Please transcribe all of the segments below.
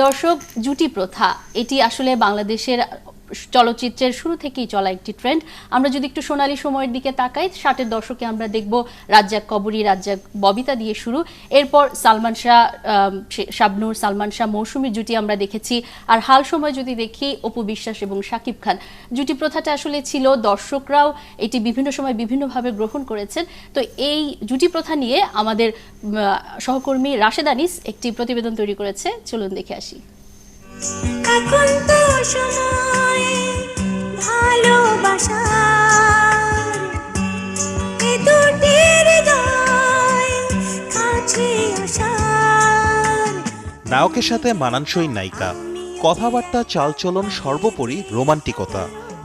দর্শক, জুটি প্রথা এটি আসলে বাংলাদেশের চলচ্চিত্রের শুরু থেকেই চলা একটি ট্রেন্ড। আমরা যদি একটু সোনালী সময়ের দিকে তাকাই, 60-এর দশকে আমরা দেখব রাজ্জাক কবরী, রাজ্জাক ববিতা দিয়ে শুরু, এরপর সালমান শাহ, শাবনূর, সালমান শাহ, মৌসুমীর জুটি আমরা দেখেছি। আর হাল সময় যদি দেখি, অপু বিশ্বাস এবং শাকিব খান। জুটি প্রথাটা আসলে ছিল, দর্শকরাও এটি বিভিন্ন সময় বিভিন্নভাবে গ্রহণ করেছেন। তো এই জুটি প্রথা নিয়ে আমাদের সহকর্মী রাশেদ আনিস একটি প্রতিবেদন তৈরি করেছে, চলুন দেখে আসি। এখন তো সময় ভালোবাসার, এ দুটি হৃদয় কাছে আসার। নায়কের সাথে মানানসই নায়িকা, কথাবার্তা, চালচলন, সর্বোপরি রোমান্টিকতা,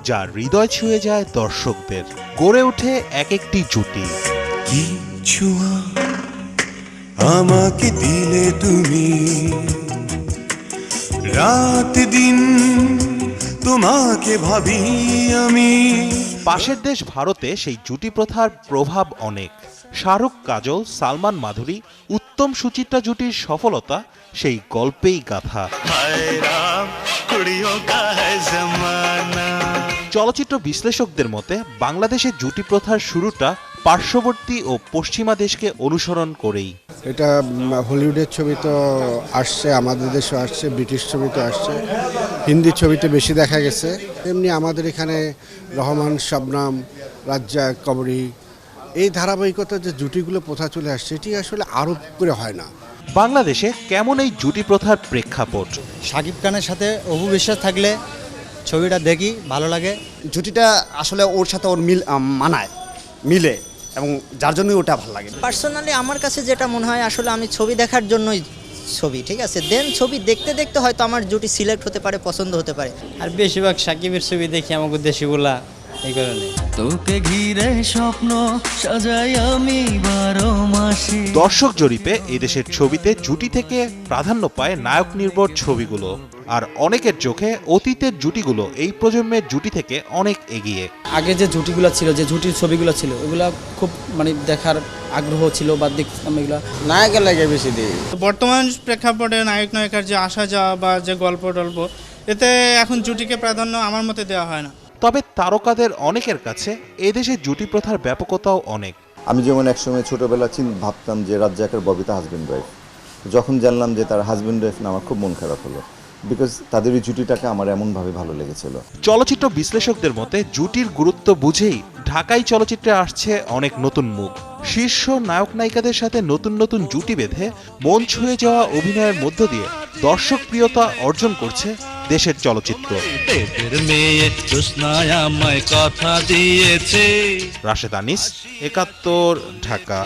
যা হৃদয় ছুঁয়ে যায় দর্শকদের। গড়ে ওঠে এক একটি জুটি। কি ছোঁয়া আমাকে দিলে তুমি, রাত দিন তোমাকে ভাবি আমি। পাশের দেশ ভারতে সেই জুটি প্রথার প্রভাব অনেক। শাহরুখ, কাজল, সালমান, মাধুরী, উত্তম সুচিত্রা জুটির সফলতা সেই গল্পেই গাথা। চলচ্চিত্র বিশ্লেষকদের মতে বাংলাদেশের জুটি প্রথার শুরুটা পার্শ্ববর্তী ও পশ্চিমা দেশকে অনুসরণ করেই। এটা হলিউডের ছবি তো আসছে, আমাদের দেশে আসছে, ব্রিটিশ ছবি তো আসছে, হিন্দি ছবিতে বেশি দেখা গেছে। এমনি আমাদের এখানে রহমান, শবনম, রাজ্জাক, কবরী, এই ধারাবাহিকতা যে জুটিগুলো প্রথা চলে আসছে, এটি আসলে আরোপ করে হয় না। বাংলাদেশে কেমন এই জুটি প্রথার প্রেক্ষাপট? শাকিব খানের সাথে অপু বিশ্বাস থাকলে ছবিটা দেখি, ভালো লাগে। জুটিটা আসলে ওর সাথে ওর মানায়, মিলে, এবং যার জন্যই ওটা ভালো লাগে। পার্সোনালি আমার কাছে যেটা মনে হয়, আসলে আমি ছবি দেখার জন্যই ছবি, ঠিক আছে, দেন ছবি দেখতে দেখতে হয়তো আমার জুটি সিলেক্ট হতে পারে, পছন্দ হতে পারে। আর বেশিরভাগ শাকিবের ছবি দেখি আমাকে দেশিগুলা, এই কারণে। তোকে ঘিরে স্বপ্ন সাজাই আমি 12 মাসে। দর্শক জরিপে এদেশের ছবিতে জুটি থেকে প্রাধান্য পায় নায়ক নির্ভর ছবিগুলো। আর অনেকের চোখে অতীতের জুটিগুলো এই প্রজন্মের জুটি থেকে অনেক এগিয়ে। আগে যে জুটিগুলো ছিল, যে জুটির ছবিগুলো ছিল, ওগুলো খুব দেখার আগ্রহ ছিল, বা দেখতাম এগুলো। নায়কের লাগে বেশি দিই। বর্তমান প্রেক্ষাপটে নায়ক নায়িকার যে আসা যাওয়া বা যে গল্প টল্প, এতে এখন জুটিকে প্রাধান্য আমার মতে দেওয়া হয় না। তবে তারকাদের অনেকের কাছে এদেশে জুটি প্রথার ব্যাপকতাও অনেক। আমি যেমন একসময় ছোটবেলা ভাবতাম যে রাজ্জাকের ববিতা হাজবেন্ড ওয়াইফ, যখন জানলাম যে তার হাজবেন্ড ওয়াইফ না, আমার খুব মন খারাপ হলো, বিকজ তাদের এই জুটিটাকে আমার এমনভাবে ভালো লেগেছিল। চলচ্চিত্র বিশ্লেষকদের মতে জুটির গুরুত্ব বুঝেই ঢাকাই চলচ্চিত্রে আসছে অনেক নতুন মুখ। শীর্ষ নায়ক নায়িকাদের সাথে নতুন নতুন জুটি বেঁধে মন ছুঁয়ে যাওয়া অভিনয়ের মধ্য দিয়ে দর্শক প্রিয়তা অর্জন করছে দেশের চলচ্চিত্র। রাশেদ আনিস, ৭১, ঢাকা।